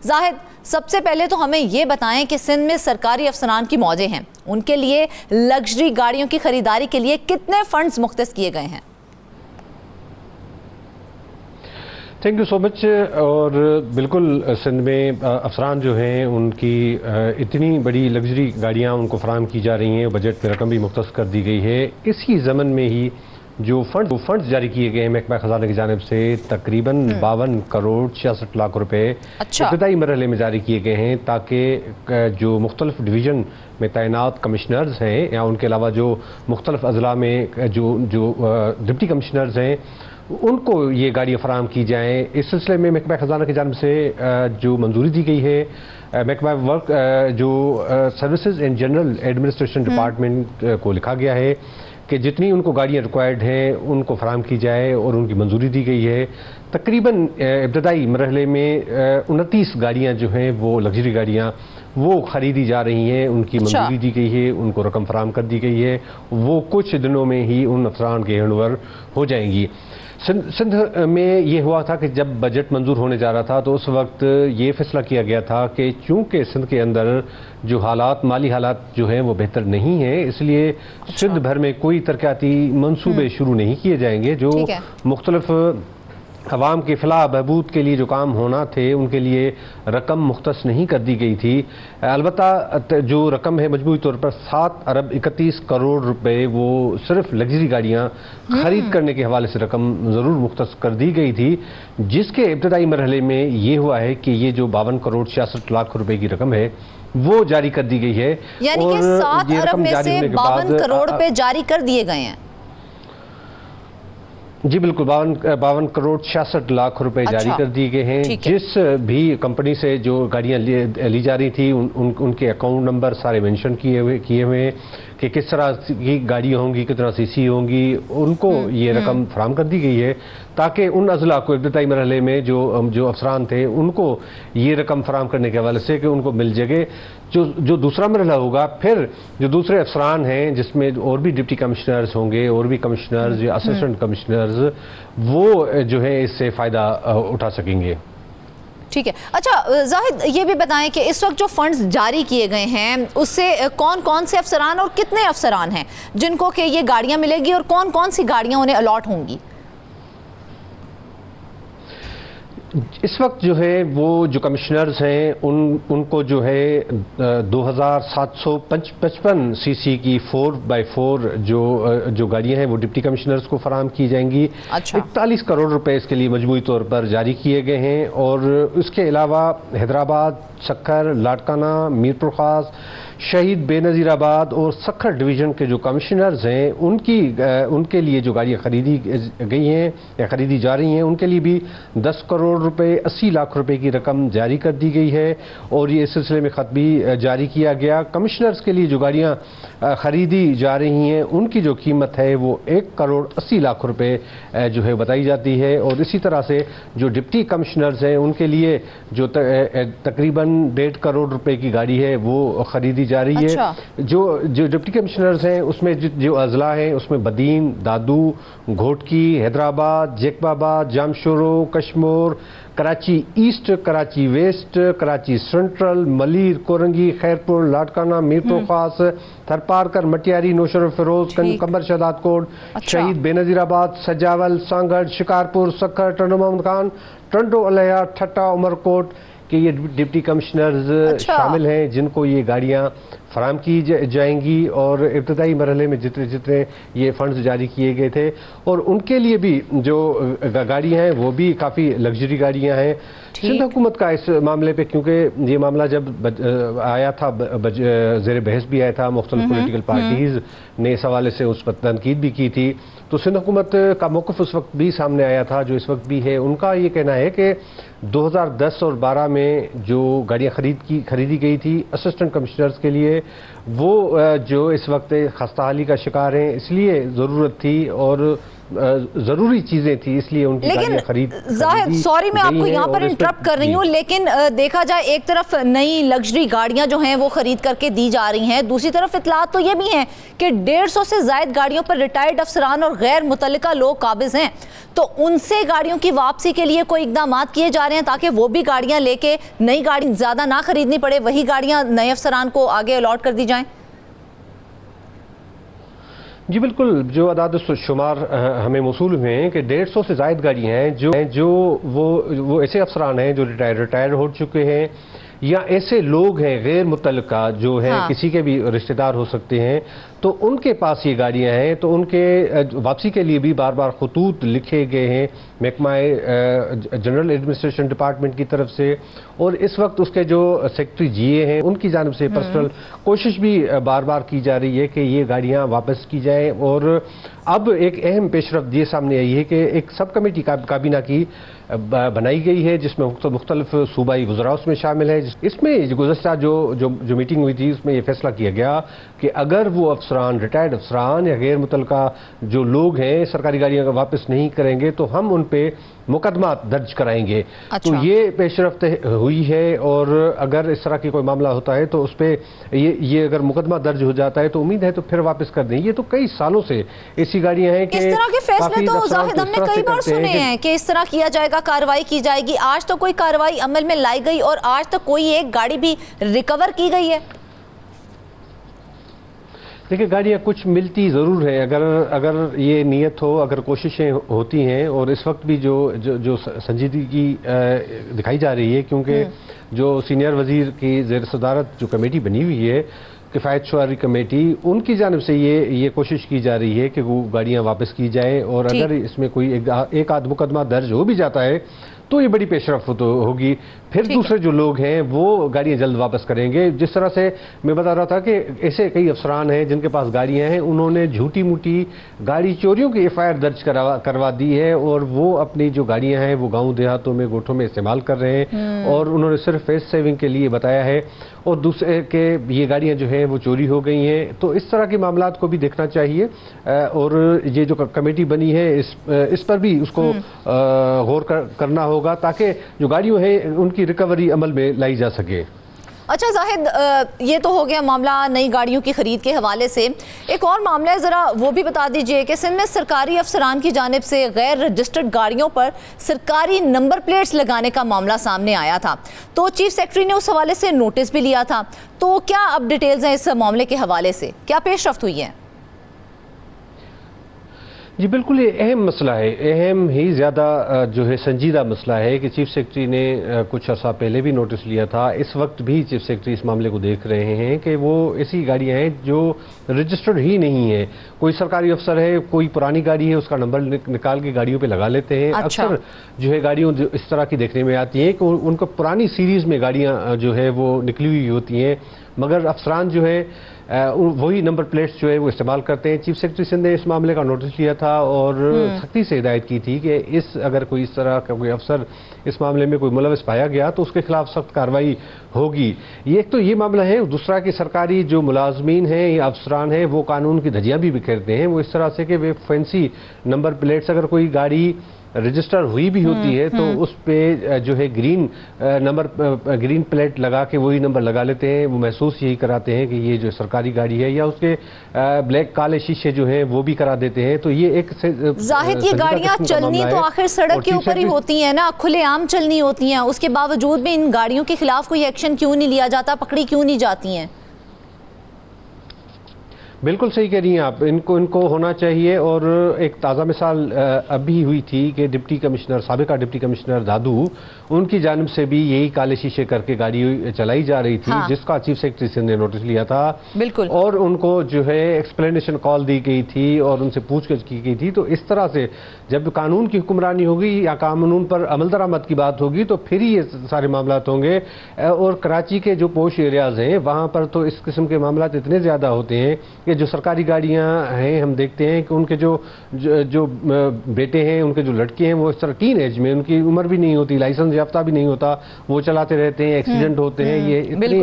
जाहिद, सबसे पहले तो हमें ये बताएं कि सिंध में सरकारी अफसरान की मौजें हैं, उनके लिए लग्जरी गाड़ियों की खरीदारी के लिए कितने फंड्स मुख्तस किए गए हैं? Thank you so much. और बिल्कुल सिंध में अफसरान जो हैं उनकी इतनी बड़ी लग्जरी गाड़ियां उनको फराहम की जा रही हैं, बजट में रकम भी मुख्तस कर दी गई है। इसी ज़मन में ही जो फंड्स जारी किए गए हैं महकमा खजाना की जानिब से तकरीबन 52 करोड़ 66 लाख रुपए इब्तदाई मरहले में जारी किए गए हैं, ताकि जो मुख्तलिफ डिवीज़न में तैनात कमिश्नर्स हैं या उनके अलावा जो मुख्तलिफ अजला में जो डिप्टी कमिश्नर्स हैं उनको ये गाड़ियाँ फराहम की जाएँ। इस सिलसिले में महकमा खजाना की जानिब से जो मंजूरी दी गई है, महकमा वर्क जो services and general administration department को लिखा गया है कि जितनी उनको गाड़ियाँ रिक्वायर्ड हैं उनको फराहम की जाए और उनकी मंजूरी दी गई है। तकरीबन इब्तदाई मरहले में 29 गाड़ियाँ जो हैं वो लग्जरी गाड़ियाँ वो ख़रीदी जा रही हैं, उनकी मंजूरी दी गई है, उनको रकम फराहम कर दी गई है, वो कुछ दिनों में ही उन अफसरान के हैंडओवर हो जाएंगी। सिंध में ये हुआ था कि जब बजट मंजूर होने जा रहा था तो उस वक्त ये फैसला किया गया था कि चूंकि सिंध के अंदर जो हालात माली हालात जो हैं वो बेहतर नहीं हैं, इसलिए सिंध भर में कोई तरक्याती मंसूबे शुरू नहीं किए जाएंगे। जो मुख्तलिफ अवाम के फलाह बहबूद के लिए जो काम होना थे उनके लिए रकम मुख्तस नहीं कर दी गई थी। अलबत्ता जो रकम है मजमूई तौर पर 7 अरब 31 करोड़ रुपए वो सिर्फ लग्जरी गाड़ियाँ खरीद करने के हवाले से रकम ज़रूर मुख्तस कर दी गई थी, जिसके इब्तदाई मरहले में ये हुआ है कि ये जो 52 करोड़ 66 लाख रुपए की रकम है वो जारी कर दी गई है। यानी कि 7 अरब में से 52 करोड़ रुपए जारी कर दिए गए हैं। जी बिल्कुल, 52 करोड़ 66 लाख रुपए जारी कर दिए गए हैं। जिस भी कंपनी से जो गाड़ियां ली जा रही थी उनके अकाउंट नंबर सारे मेंशन किए हुए कि किस तरह की गाड़ी होंगी, कितना सीसी होंगी, उनको ये रकम फराहम कर दी गई है ताकि उन अजला को इब्तदाई मरहले में जो अफसरान थे उनको ये रकम फराहम करने के हवाले से कि उनको मिल जाए। जो दूसरा मरहला होगा, फिर जो दूसरे अफसरान हैं जिसमें और भी डिप्टी कमिश्नर्स होंगे और भी कमिश्नर्स या असिस्टेंट कमिश्नर्स, वो जो है इससे फ़ायदा उठा सकेंगे। ठीक है। अच्छा जाहिद, ये भी बताएं कि इस वक्त जो फंड्स जारी किए गए हैं उससे कौन कौन से अफसरान और कितने अफसरान हैं जिनको कि ये गाड़ियां मिलेगी और कौन कौन सी गाड़ियां उन्हें अलॉट होंगी? इस वक्त जो है वो जो कमिश्नर्स हैं उनको जो है 2755 सीसी की 4x4 जो गाड़ियां हैं वो डिप्टी कमिश्नर्स को फराहम की जाएंगी। 41 करोड़ रुपए इसके लिए मजमूई तौर पर जारी किए गए हैं। और इसके अलावा हैदराबाद, सक्खर, लाड़काना, मीरपुर खास, शहीद बेनज़ीराबाद और सक्खर डिवीज़न के जो कमिश्नर्स हैं उनके लिए जो गाड़ियाँ खरीदी गई हैं या खरीदी जा रही हैं उनके लिए भी 10 करोड़ रुपए 80 लाख रुपए की रकम जारी कर दी गई है। और ये इस सिलसिले में ख़त भी जारी किया गया। कमिश्नर्स के लिए जो गाड़ियाँ खरीदी जा रही हैं उनकी जो कीमत है वो 1 करोड़ 80 लाख रुपए जो है बताई जाती है। और इसी तरह से जो डिप्टी कमिश्नर्स हैं उनके लिए जो तकरीबन 1.5 करोड़ रुपए की गाड़ी है वो खरीदी जा रही है। जो डिप्टी कमिश्नर्स हैं उसमें जो अजला हैं उसमें Badin, Dadu, Ghotki, Hyderabad, Jacobabad, Jamshoro, Kashmir, Karachi east, Karachi west, Karachi central, Malir, Korangi, Khairpur, Larkana, Mirpur Khas, Tharparkar, Matiari, नौशर Firoz, कंबर शहदाद कोट, शहीद बेनज़ीराबाद, सजावल, सांगड़, शिकारपुर, सक्खर, टंडो मोहम्मद खान, टंडो अलैया, ठट्टा, उमरकोट कि ये डिप्टी कमिश्नर्स शामिल हैं जिनको ये गाड़ियाँ फराहम की जाएंगी। और इब्तदाई मरहले में जितने ये फंड्स जारी किए गए थे और उनके लिए भी जो गाड़ियाँ हैं वो भी काफ़ी लग्जरी गाड़ियाँ हैं। सिंध हुकूमत का इस मामले पे, क्योंकि ये मामला जब आया था ज़ेर बहस भी आया था, मुख्तलिफ पॉलिटिकल पार्टीज़ ने इस हवाले से उस पर तनकीद भी की थी, तो सिंध हुकूमत का मौक़िफ़ उस वक्त भी सामने आया था जो इस वक्त भी है। उनका ये कहना है कि 2010 और 12 में जो गाड़ियाँ खरीदी गई थी असिस्टेंट कमिश्नर्स के लिए वो जो इस वक्त खस्ताहाली का शिकार हैं इसलिए ज़रूरत थी और ज़रूरी चीज़ें थी, इसलिए उनकी गाड़ियाँ खरीद। जाहिद, सॉरी मैं आपको यहाँ पर इंटरप्ट कर रही हूँ, लेकिन देखा जाए एक तरफ नई लग्जरी गाड़ियाँ जो हैं वो खरीद करके दी जा रही हैं, दूसरी तरफ इतलात तो ये भी हैं कि 150 से ज़ायद गाड़ियों पर रिटायर्ड अफसरान और गैर मुतल्लिका लोग काबिज हैं, तो उनसे गाड़ियों की वापसी के लिए कोई इकदाम किए जा रहे हैं ताकि वो भी गाड़ियाँ लेके नई गाड़ी ज़्यादा ना खरीदनी पड़े, वही गाड़ियाँ नए अफसरान को आगे अलॉट कर दी जाएं? जी बिल्कुल, जो अदाद शुमार हमें मौसूल हुए हैं कि 150 से ज़ायद गाड़ियाँ हैं जो वो ऐसे अफसरान हैं जो रिटायर हो चुके हैं, या ऐसे लोग हैं गैर मुतल्लिका जो हैं, हाँ। किसी के भी रिश्तेदार हो सकते हैं, तो उनके पास ये गाड़ियां हैं, तो उनके वापसी के लिए भी बार बार खतूत लिखे गए हैं महकमा जनरल एडमिनिस्ट्रेशन डिपार्टमेंट की तरफ से, और इस वक्त उसके जो सेक्रेटरी जीए हैं उनकी जानिब से पर्सनल कोशिश भी बार बार की जा रही है कि ये गाड़ियां वापस की जाएं। और अब एक अहम पेशरफ्त ये सामने आई है कि एक सब कमेटी काबीना की बनाई गई है जिसमें मुख्तलिफ सूबाई वज़रा उसमें शामिल है। इसमें गुज़श्ता जो मीटिंग हुई थी उसमें यह फैसला किया गया कि अगर वो अफसरान, रिटायर्ड अफसरान या गैर मुतल्लिका जो लोग हैं सरकारी गाड़ियाँ वापस नहीं करेंगे तो हम उन पे मुकदमा दर्ज कराएंगे। अच्छा। तो ये पेशरफ्त हुई है, और अगर इस तरह की कोई मामला होता है तो उस पर ये अगर मुकदमा दर्ज हो जाता है तो उम्मीद है तो फिर वापस कर दें। ये तो कई सालों से ऐसी गाड़ियां हैं कि इस तरह के फैसले तो जाहिद हमने कई बार सुने हैं कि इस तरह किया जाएगा, कार्रवाई की जाएगी। आज तो कोई कार्रवाई अमल में लाई गई और आज तक कोई एक गाड़ी भी रिकवर की गई है? देखिए, गाड़ियाँ कुछ मिलती ज़रूर है, अगर ये नियत हो, अगर कोशिशें होती हैं, और इस वक्त भी जो संजीदगी दिखाई जा रही है, क्योंकि जो सीनियर वजीर की ज़ेर सदारत जो कमेटी बनी हुई है किफ़ायत शुमारी कमेटी, उनकी जानिब से ये कोशिश की जा रही है कि वो गाड़ियाँ वापस की जाए, और अगर इसमें कोई एक आध मुकदमा दर्ज हो भी जाता है तो ये बड़ी पेशरफ्त होगी। फिर दूसरे जो लोग हैं वो गाड़ियाँ जल्द वापस करेंगे। जिस तरह से मैं बता रहा था कि ऐसे कई अफसरान हैं जिनके पास गाड़ियाँ हैं, उन्होंने झूठी मूठी गाड़ी चोरियों की FIR दर्ज करवा दी है, और वो अपनी जो गाड़ियाँ हैं वो गाँव देहातों में, गोठों में इस्तेमाल कर रहे हैं, और उन्होंने सिर्फ फेस सेविंग के लिए बताया है, और दूसरे के ये गाड़ियाँ जो हैं वो चोरी हो गई हैं। तो इस तरह के मामलात को भी देखना चाहिए, और ये जो कमेटी बनी है इस पर भी उसको गौर करना होगा ताकि जो गाड़ियाँ हैं उनकी रिकवरी अमल में लाई जा सके। अच्छा जाहिद, ये तो हो गया मामला नई गाड़ियों की खरीद के हवाले से। एक और मामला है, ज़रा वो भी बता दीजिए कि सिंध में सरकारी अफसरान की जानिब से गैर रजिस्टर्ड गाड़ियों पर सरकारी नंबर प्लेट्स लगाने का मामला सामने आया था, तो चीफ सेक्रेटरी ने उस हवाले से नोटिस भी लिया था। तो क्या अब डिटेल्स हैं इस मामले के हवाले से, क्या पेशरफ्त हुई है? जी बिल्कुल, ये अहम मसला है, अहम ही ज़्यादा जो है संजीदा मसला है कि चीफ सेक्रेटरी ने कुछ अर्सा पहले भी नोटिस लिया था। इस वक्त भी चीफ सेक्रेटरी इस मामले को देख रहे हैं कि वो ऐसी गाड़ियां हैं जो रजिस्टर्ड ही नहीं है। कोई सरकारी अफसर है, कोई पुरानी गाड़ी है, उसका नंबर निकाल के गाड़ियों पे लगा लेते हैं। अच्छा। अक्सर जो है गाड़ियों इस तरह की देखने में आती है कि उनको पुरानी सीरीज़ में गाड़ियाँ जो है वो निकली हुई होती हैं, मगर अफसरान जो है वही नंबर प्लेट्स जो है वो इस्तेमाल करते हैं। चीफ सेक्रेटरी सिंध ने इस मामले का नोटिस लिया था और सख्ती से हिदायत की थी कि अगर कोई इस तरह का कोई अफसर इस मामले में कोई मुलविस पाया गया तो उसके खिलाफ सख्त कार्रवाई होगी। ये एक तो ये मामला है। दूसरा कि सरकारी जो मुलाजमीन हैं या अफसरान हैं वो कानून की धज्जियाँ भी बिखेरते हैं, वो इस तरह से कि वे फैंसी नंबर प्लेट्स, अगर कोई गाड़ी रजिस्टर हुई भी होती है तो उस पे जो है ग्रीन प्लेट लगा के वही नंबर लगा लेते हैं। वो महसूस यही कराते हैं कि ये जो सरकारी गाड़ी है, या उसके ब्लैक काले शीशे जो हैं वो भी करा देते हैं। तो ये एक जाहिद ये गाड़ियां चलनी तो आखिर सड़क के ऊपर ही होती हैं ना, खुलेआम चलनी होती हैं, उसके बावजूद भी इन गाड़ियों के खिलाफ कोई एक्शन क्यों नहीं लिया जाता, पकड़ी क्यों नहीं जाती हैं? बिल्कुल सही कह रही हैं आप, इनको होना चाहिए। और एक ताज़ा मिसाल अभी हुई थी कि डिप्टी कमिश्नर, साबिका डिप्टी कमिश्नर दादू, उनकी जानिब से भी यही काले शीशे करके गाड़ी चलाई जा रही थी। हाँ। जिसका चीफ सेक्रेटरी सिंध ने नोटिस लिया था। बिल्कुल। और उनको जो है एक्सप्लेनेशन कॉल दी गई थी और उनसे पूछताछ की गई थी। तो इस तरह से जब कानून की हुक्मरानी होगी या कानून पर अमल दरामद की बात होगी तो फिर ही ये सारे मामला होंगे। और कराची के जो पोश एरियाज हैं वहाँ पर तो इस किस्म के मामला इतने ज़्यादा होते हैं कि कि जो सरकारी गाड़ियां हैं हम देखते हैं कि उनके जो बेटे हैं, उनके जो लड़के हैं, वो इस तरह टीन एज में, उनकी उम्र भी नहीं होती, लाइसेंस याफ्ता भी नहीं होता, वो चलाते रहते हैं, एक्सीडेंट होते हैं। ये इतनी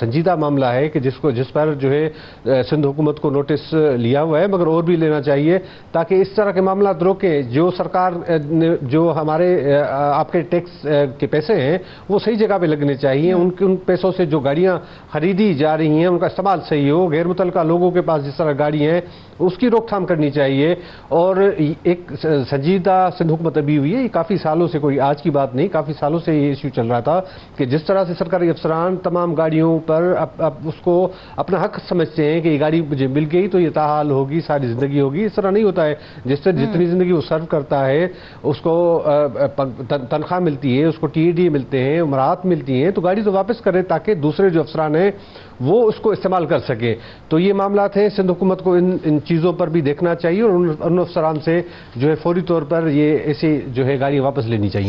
संजीदा मामला है कि जिस पर जो है सिंध हुकूमत को नोटिस लिया हुआ है, मगर और भी लेना चाहिए ताकि इस तरह के मामला रोके। जो सरकार जो हमारे आपके टैक्स के पैसे हैं वो सही जगह पे लगने चाहिए। उन पैसों से जो गाड़ियां खरीदी जा रही हैं उनका इस्तेमाल सही हो। गैर मुतल्लिका लोगों के पास जिस तरह गाड़ी हैं उसकी रोकथाम करनी चाहिए। और एक संजीदा सिंध हुकूमत अभी हुई है, ये काफ़ी सालों से, कोई आज की बात नहीं, काफ़ी सालों से ये इशू चल रहा था कि जिस तरह से सरकारी अफसरान तमाम गाड़ियों पर अब उसको अपना हक समझते हैं कि ये गाड़ी मुझे मिल गई तो ये ताहाल होगी, सारी ज़िंदगी होगी। इस तरह नहीं होता है। जितनी ज़िंदगी वो सर्व करता है उसको तनख्वाह मिलती है, उसको TAD मिलते हैं, उमरात मिलती हैं, तो गाड़ी तो वापस करें ताकि दूसरे जो अफसरान हैं वो उसको इस्तेमाल कर सके। तो ये मामला थे, सिंध हुकूमत को इन चीज़ों पर भी देखना चाहिए और उन अफसरान से जो है फौरी तौर पर ये ऐसी जो है गाड़ी वापस लेनी चाहिए।